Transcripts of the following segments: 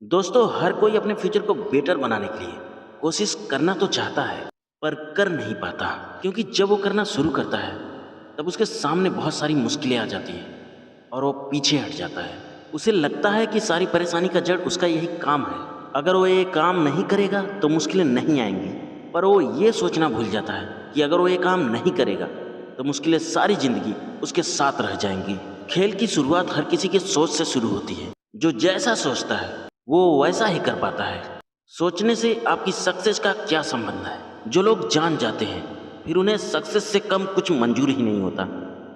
दोस्तों, हर कोई अपने फ्यूचर को बेटर बनाने के लिए कोशिश करना तो चाहता है, पर कर नहीं पाता। क्योंकि जब वो करना शुरू करता है, तब उसके सामने बहुत सारी मुश्किलें आ जाती हैं और वो पीछे हट जाता है। उसे लगता है कि सारी परेशानी का जड़ उसका यही काम है। अगर वो ये काम नहीं करेगा, तो मुश्किलें नहीं आएंगी। पर वो ये सोचना भूल जाता है कि अगर वो ये काम नहीं करेगा, तो मुश्किलें सारी जिंदगी उसके साथ रह जाएंगी। खेल की शुरुआत हर किसी की सोच से शुरू होती है। जो जैसा सोचता है, वो वैसा ही कर पाता है। सोचने से आपकी सक्सेस का क्या संबंध है? जो लोग जान जाते हैं, फिर उन्हें सक्सेस से कम कुछ मंजूर ही नहीं होता।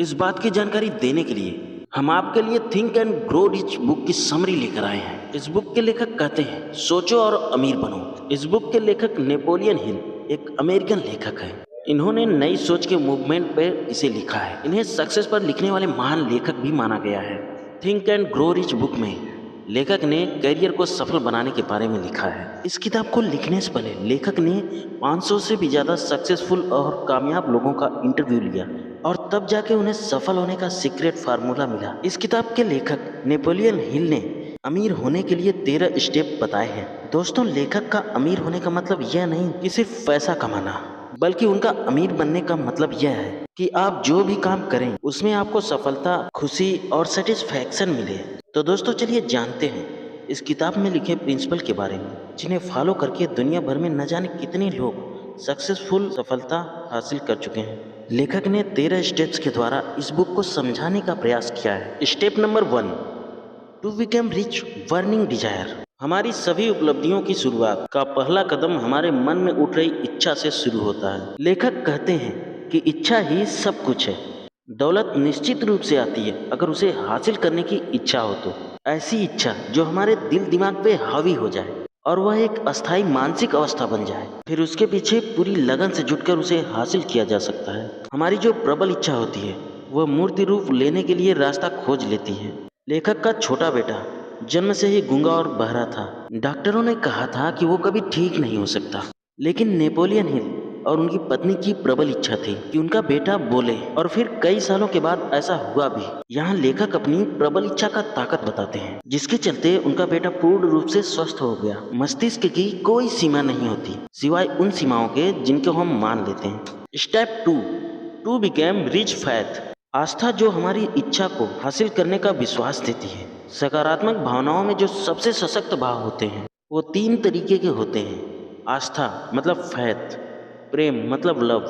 इस बात की जानकारी देने के लिए हम आपके लिए think and grow rich book की समरी लेकर आए हैं। इस बुक के लेखक कहते हैं, सोचो और अमीर बनो। इस बुक के लेखक नेपोलियन हिल एक अमेरिकन लेखक है। इन्होंने नई सोच के मूवमेंट पर इसे लिखा है। इन्हें सक्सेस पर लिखने वाले महान लेखक भी माना गया है। Think and grow rich book में लेखक ने करियर को सफल बनाने के बारे में लिखा है। इस किताब को लिखने से पहले लेखक ने 500 से भी ज़्यादा सक्सेसफुल और कामयाब लोगों का इंटरव्यू लिया और तब जाके उन्हें सफल होने का सीक्रेट फार्मूला मिला। इस किताब के लेखक नेपोलियन हिल ने अमीर होने के लिए 13 स्टेप बताए हैं। दोस्तों, लेखक का अमीर होने का मतलब यह नहीं कि सिर्फ पैसा कमाना, बल्कि उनका अमीर बनने का मतलब यह है कि आप जो भी काम करें उसमें आपको सफलता, खुशी और सेटिस्फैक्शन मिले। तो दोस्तों, चलिए जानते हैं इस किताब में लिखे प्रिंसिपल के बारे में, जिन्हें फॉलो करके दुनिया भर में न जाने कितने लोग सक्सेसफुल सफलता हासिल कर चुके हैं। लेखक ने 13 स्टेप्स के द्वारा इस बुक को समझाने का प्रयास किया है। Step number 1, to become rich burning desire. हमारी सभी उपलब्धियों की शुरुआत का पहला कदम हमारे मन में उठ रही इच्छा से शुरू होता है। लेखक कहते हैं कि इच्छा ही सब कुछ है। दौलत निश्चित रूप से आती है अगर उसे हासिल करने की इच्छा हो तो। ऐसी इच्छा जो हमारे दिल दिमाग पे हावी हो जाए और वह एक अस्थायी मानसिक अवस्था बन जाए, फिर उसके पीछे पूरी लगन से जुटकर उसे हासिल किया जा सकता है। हमारी जो प्रबल इच्छा होती है, वह मूर्ति रूप लेने के लिए रास्ता खोज लेती है। लेखक का छोटा बेटा जन्म से ही गूंगा और बहरा था। डॉक्टरों ने कहा था कि वो कभी ठीक नहीं हो सकता, लेकिन नेपोलियन हिल और उनकी पत्नी की प्रबल इच्छा थी कि उनका बेटा बोले, और फिर कई सालों के बाद ऐसा हुआ भी। यहाँ लेखक अपनी प्रबल इच्छा का ताकत बताते हैं, जिसके चलते उनका बेटा पूर्ण रूप से स्वस्थ हो गया। मस्तिष्क की कोई सीमा नहीं होती सिवाय उन सीमाओं के जिनको हम मान लेते हैं। Step 2, to became rich faith. आस्था जो हमारी इच्छा को हासिल करने का विश्वास देती है। सकारात्मक भावनाओं में जो सबसे सशक्त भाव होते हैं, वो 3 तरीके के होते हैं। आस्था मतलब फैथ, प्रेम मतलब लव,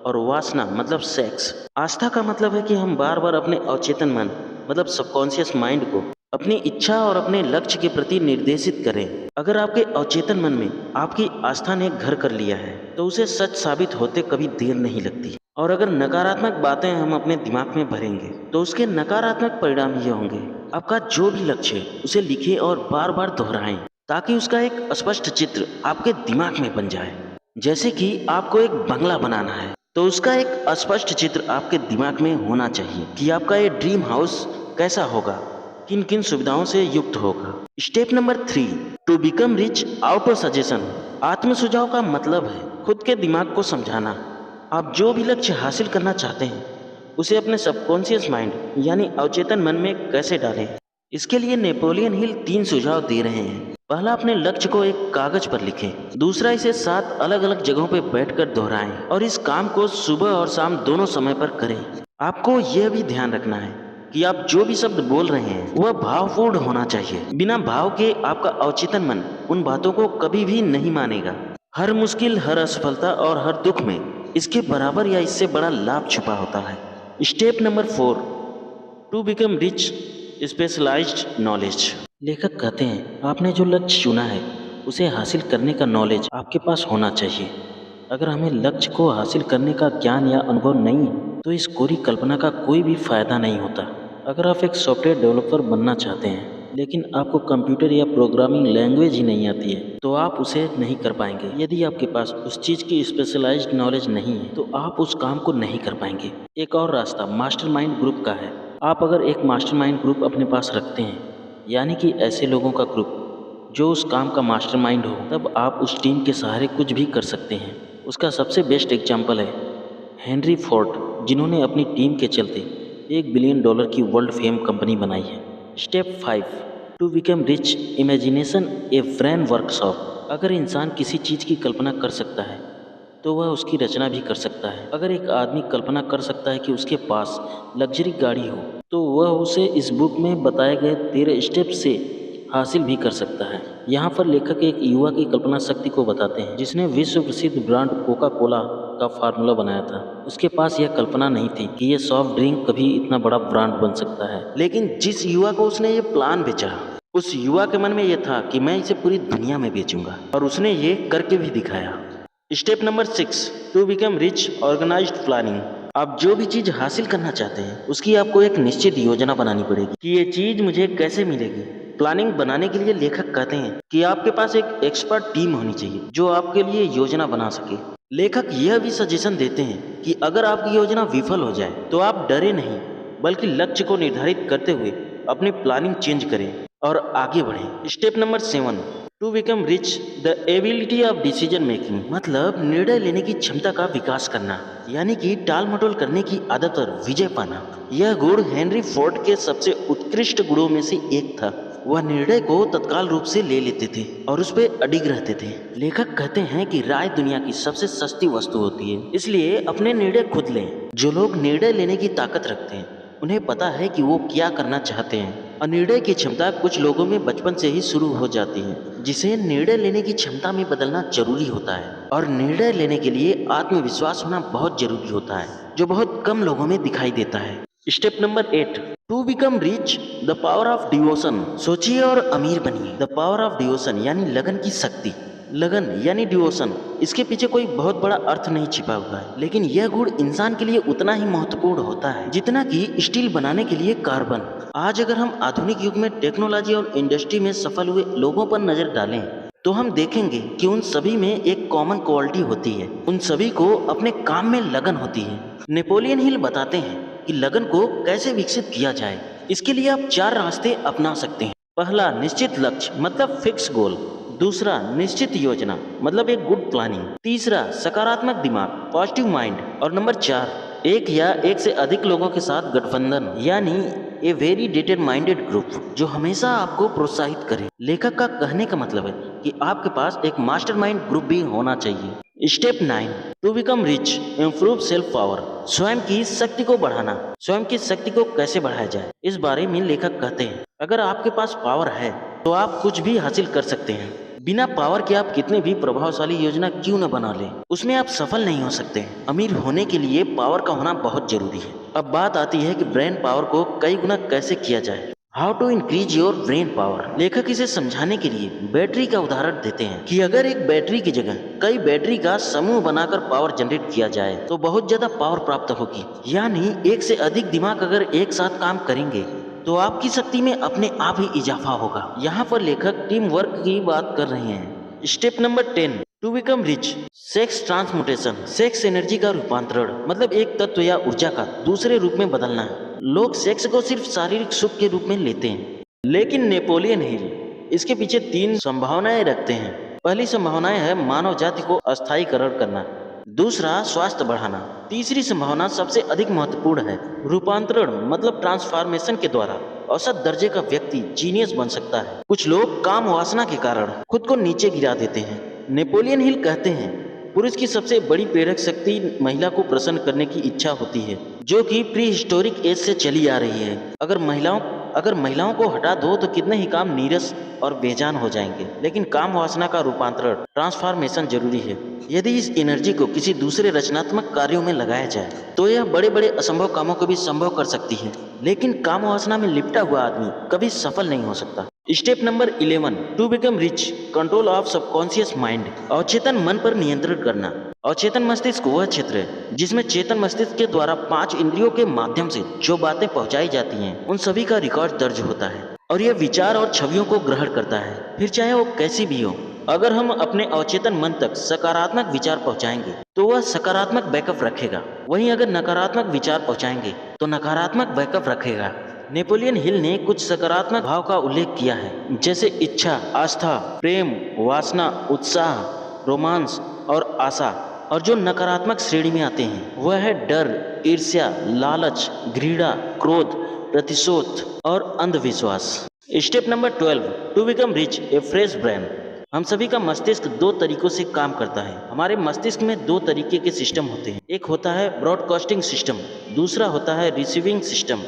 और वासना मतलब सेक्स। आस्था का मतलब है कि हम बार बार अपने अवचेतन मन मतलब सबकॉन्शियस माइंड को अपनी इच्छा और अपने लक्ष्य के प्रति निर्देशित करें। अगर आपके अवचेतन मन में आपकी आस्था ने घर कर लिया है, तो उसे सच साबित होते कभी देर नहीं लगती। और अगर नकारात्मक बातें हम अपने दिमाग में भरेंगे, तो उसके नकारात्मक परिणाम ये होंगे। आपका जो भी लक्ष्य है, उसे लिखें और बार बार दोहराएं, ताकि उसका एक स्पष्ट चित्र आपके दिमाग में बन जाए। जैसे कि आपको एक बंगला बनाना है, तो उसका एक स्पष्ट चित्र आपके दिमाग में होना चाहिए कि आपका ये ड्रीम हाउस कैसा होगा, किन किन सुविधाओं से युक्त होगा। Step number 3, to become rich out of suggestion. आत्म सुझाव का मतलब है खुद के दिमाग को समझाना। आप जो भी लक्ष्य हासिल करना चाहते हैं, उसे अपने सबकॉन्शियस माइंड यानी अवचेतन मन में कैसे डालें। इसके लिए नेपोलियन हिल 3 सुझाव दे रहे हैं। पहला, अपने लक्ष्य को एक कागज पर लिखें। दूसरा, इसे 7 अलग अलग जगहों पर बैठकर दोहराएं और इस काम को सुबह और शाम दोनों समय पर करें। आपको यह भी ध्यान रखना है कि आप जो भी शब्द बोल रहे हैं, वह भावपूर्ण होना चाहिए। बिना भाव के आपका अवचेतन मन उन बातों को कभी भी नहीं मानेगा। हर मुश्किल, हर असफलता और हर दुख में इसके बराबर या इससे बड़ा लाभ छुपा होता है। Step number 4, to become rich specialised knowledge. लेखक कहते हैं, आपने जो लक्ष्य चुना है, उसे हासिल करने का नॉलेज आपके पास होना चाहिए। अगर हमें लक्ष्य को हासिल करने का ज्ञान या अनुभव नहीं है, तो इस कोरी कल्पना का कोई भी फायदा नहीं होता। अगर आप एक सॉफ्टवेयर डेवलपर बनना चाहते हैं, लेकिन आपको कंप्यूटर या प्रोग्रामिंग लैंग्वेज ही नहीं आती है, तो आप उसे नहीं कर पाएंगे। यदि आपके पास उस चीज़ की स्पेशलाइज्ड नॉलेज नहीं है, तो आप उस काम को नहीं कर पाएंगे। एक और रास्ता मास्टरमाइंड ग्रुप का है। आप अगर एक मास्टरमाइंड ग्रुप अपने पास रखते हैं, यानी कि ऐसे लोगों का ग्रुप जो उस काम का मास्टरमाइंड हो, तब आप उस टीम के सहारे कुछ भी कर सकते हैं। उसका सबसे बेस्ट एग्जाम्पल है हेनरी फोर्ड, जिन्होंने अपनी टीम के चलते $1 बिलियन की वर्ल्ड फेम कंपनी बनाई है। Step 5, to become rich, imagination a brain workshop. अगर इंसान किसी चीज़ की कल्पना कर सकता है तो वह उसकी रचना भी कर सकता है। अगर एक आदमी कल्पना कर सकता है कि उसके पास लग्जरी गाड़ी हो तो वह उसे इस बुक में बताए गए 13 स्टेप से हासिल भी कर सकता है। यहाँ पर लेखक एक युवा की कल्पना शक्ति को बताते हैं जिसने विश्व प्रसिद्ध ब्रांड कोका कोला का फार्मूला बनाया था। उसके पास यह कल्पना नहीं थी कि यह सॉफ्ट ड्रिंक कभी इतना बड़ा ब्रांड बन सकता है, लेकिन जिस युवा को उसने ये प्लान बेचा उस युवा के मन में यह था कि मैं इसे पूरी दुनिया में बेचूंगा, और उसने ये करके भी दिखाया। Step number 6, to become rich, organised planning. आप जो भी चीज हासिल करना चाहते हैं उसकी आपको एक निश्चित योजना बनानी पड़ेगी कि ये चीज मुझे कैसे मिलेगी। प्लानिंग बनाने के लिए लेखक कहते हैं कि आपके पास एक एक्सपर्ट टीम होनी चाहिए जो आपके लिए योजना बना सके। लेखक यह भी सजेशन देते हैं कि अगर आपकी योजना विफल हो जाए तो आप डरे नहीं, बल्कि लक्ष्य को निर्धारित करते हुए अपनी प्लानिंग चेंज करें और आगे बढ़ें। Step number 7, to become rich, the ability of decision making. मतलब निर्णय लेने की क्षमता का विकास करना, यानी कि टाल मटोल करने की आदत और विजय पाना। यह गुण हेनरी फोर्ड के सबसे उत्कृष्ट गुणों में से एक था। वह निर्णय को तत्काल रूप से ले लेते थे और उस पर अडिग रहते थे। लेखक कहते हैं कि राय दुनिया की सबसे सस्ती वस्तु होती है, इसलिए अपने निर्णय खुद लें। जो लोग निर्णय लेने की ताकत रखते हैं उन्हें पता है कि वो क्या करना चाहते हैं। और निर्णय की क्षमता कुछ लोगों में बचपन से ही शुरू हो जाती है, जिसे निर्णय लेने की क्षमता में बदलना जरूरी होता है। और निर्णय लेने के लिए आत्मविश्वास होना बहुत जरूरी होता है, जो बहुत कम लोगों में दिखाई देता है। Step number 8, to become rich, the power of devotion. सोचिए और अमीर बनिए। द पावर ऑफ डिवोशन यानी लगन की शक्ति। लगन यानी डिवोशन, इसके पीछे कोई बहुत बड़ा अर्थ नहीं छिपा हुआ है, लेकिन यह गुण इंसान के लिए उतना ही महत्वपूर्ण होता है जितना कि स्टील बनाने के लिए कार्बन। आज अगर हम आधुनिक युग में टेक्नोलॉजी और इंडस्ट्री में सफल हुए लोगों पर नजर डालें तो हम देखेंगे कि उन सभी में एक कॉमन क्वालिटी होती है। उन सभी को अपने काम में लगन होती है। नेपोलियन हिल बताते हैं कि लगन को कैसे विकसित किया जाए। इसके लिए आप 4 रास्ते अपना सकते हैं। पहला, निश्चित लक्ष्य मतलब फिक्स गोल। दूसरा, निश्चित योजना मतलब एक गुड प्लानिंग। तीसरा, सकारात्मक दिमाग पॉजिटिव माइंड। और नंबर 4, एक या एक से अधिक लोगों के साथ गठबंधन यानी ए वेरी डिटरमाइंडेड ग्रुप जो हमेशा आपको प्रोत्साहित करे। लेखक का कहने का मतलब है कि आपके पास एक मास्टरमाइंड ग्रुप भी होना चाहिए। Step 9, to become rich, improve self power. स्वयं की शक्ति को बढ़ाना। स्वयं की शक्ति को कैसे बढ़ाया जाए, इस बारे में लेखक कहते हैं अगर आपके पास पावर है तो आप कुछ भी हासिल कर सकते हैं। बिना पावर के आप कितनी भी प्रभावशाली योजना क्यों न बना लें, उसमें आप सफल नहीं हो सकते। अमीर होने के लिए पावर का होना बहुत जरूरी है। अब बात आती है कि ब्रेन पावर को कई गुना कैसे किया जाए। How to increase your brain power. लेखक इसे समझाने के लिए बैटरी का उदाहरण देते हैं कि अगर एक बैटरी की जगह कई बैटरी का समूह बनाकर पावर जनरेट किया जाए तो बहुत ज्यादा पावर प्राप्त होगी। यानी एक से अधिक दिमाग अगर एक साथ काम करेंगे तो आपकी शक्ति में अपने आप ही इजाफा होगा। यहाँ पर लेखक टीम वर्क की बात कर रहे हैं। Step number 10, to become rich, sex transmutation. Sex energy का रूपांतरण मतलब एक तत्व या ऊर्जा का दूसरे रूप में बदलना है। लोग सेक्स को सिर्फ शारीरिक सुख के रूप में लेते हैं, लेकिन नेपोलियन हिल इसके पीछे 3 संभावनाएं रखते हैं। पहली संभावना है मानव जाति को अस्थायीकरण करना। दूसरा, स्वास्थ्य बढ़ाना। तीसरी संभावना सबसे अधिक महत्वपूर्ण है, रूपांतरण मतलब ट्रांसफॉर्मेशन के द्वारा औसत दर्जे का व्यक्ति जीनियस बन सकता है। कुछ लोग काम वासना के कारण खुद को नीचे गिरा देते हैं। नेपोलियन हिल कहते हैं पुरुष की सबसे बड़ी प्रेरक शक्ति महिला को प्रसन्न करने की इच्छा होती है, जो कि प्री हिस्टोरिक एज से चली आ रही है। अगर महिलाओं को हटा दो तो कितने ही काम नीरस और बेजान हो जाएंगे। लेकिन काम वासना का रूपांतरण ट्रांसफॉर्मेशन जरूरी है। यदि इस एनर्जी को किसी दूसरे रचनात्मक कार्यों में लगाया जाए तो यह बड़े बड़े असंभव कामों को भी संभव कर सकती है। लेकिन काम वासना में लिपटा हुआ आदमी कभी सफल नहीं हो सकता। Step number 11, to become rich, control of subconscious mind. अवचेतन मन पर नियंत्रण करना। अवचेतन मस्तिष्क वह क्षेत्र है जिसमें चेतन मस्तिष्क के द्वारा 5 इंद्रियों के माध्यम से जो बातें पहुंचाई जाती हैं उन सभी का रिकॉर्ड दर्ज होता है और यह विचार और छवियों को ग्रहण करता है, फिर चाहे वो कैसी भी हो। अगर हम अपने अवचेतन मन तक सकारात्मक विचार पहुंचाएंगे तो वह सकारात्मक बैकअप रखेगा, वहीं अगर नकारात्मक विचार पहुंचाएंगे तो नकारात्मक बैकअप रखेगा। नेपोलियन हिल ने कुछ सकारात्मक भाव का उल्लेख किया है, जैसे इच्छा, आस्था, प्रेम, वासना, उत्साह, रोमांस और आशा। और जो नकारात्मक श्रेणी में आते हैं वह है डर, ईर्ष्या, लालच, घृणा, क्रोध, प्रतिशोध और अंधविश्वास। Step number 12, to become rich a fresh brain. हम सभी का मस्तिष्क दो तरीकों से काम करता है। हमारे मस्तिष्क में दो तरीके के सिस्टम होते हैं। एक होता है ब्रॉडकास्टिंग सिस्टम, दूसरा होता है रिसीविंग सिस्टम।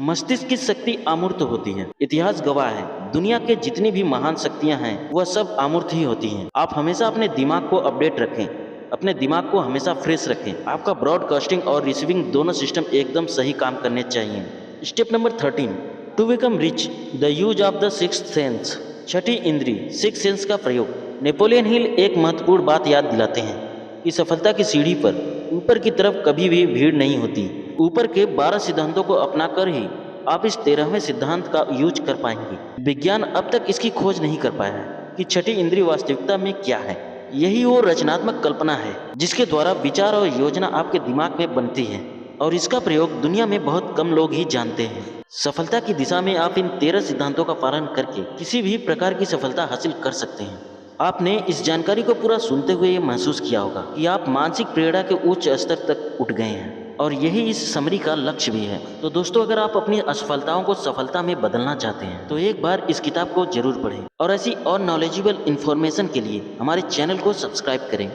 मस्तिष्क की शक्ति अमूर्त होती है। इतिहास गवाह है, दुनिया के जितनी भी महान शक्तियां हैं वह सब अमूर्त ही होती हैं। आप हमेशा अपने दिमाग को अपडेट रखें, अपने दिमाग को हमेशा फ्रेश रखें। आपका ब्रॉडकास्टिंग और रिसीविंग दोनों सिस्टम एकदम सही काम करने चाहिए। Step number 13, to become rich, the use of the sixth sense. छठी इंद्री, सिक्स सेंस का प्रयोग। नेपोलियन हिल एक महत्वपूर्ण बात याद दिलाते हैं कि सफलता की सीढ़ी पर ऊपर की तरफ कभी भी भीड़ नहीं होती। ऊपर के 12 सिद्धांतों को अपनाकर ही आप इस 13वें सिद्धांत का यूज कर पाएंगे। विज्ञान अब तक इसकी खोज नहीं कर पाया है कि छठी इंद्री वास्तविकता में क्या है। यही वो रचनात्मक कल्पना है जिसके द्वारा विचार और योजना आपके दिमाग में बनती है, और इसका प्रयोग दुनिया में बहुत कम लोग ही जानते हैं। सफलता की दिशा में आप इन 13 सिद्धांतों का पालन करके किसी भी प्रकार की सफलता हासिल कर सकते हैं। आपने इस जानकारी को पूरा सुनते हुए ये महसूस किया होगा कि आप मानसिक प्रेरणा के उच्च स्तर तक उठ गए हैं, और यही इस समरी का लक्ष्य भी है। तो दोस्तों, अगर आप अपनी असफलताओं को सफलता में बदलना चाहते हैं तो एक बार इस किताब को जरूर पढ़ें, और ऐसी और नॉलेजेबल इन्फॉर्मेशन के लिए हमारे चैनल को सब्सक्राइब करें।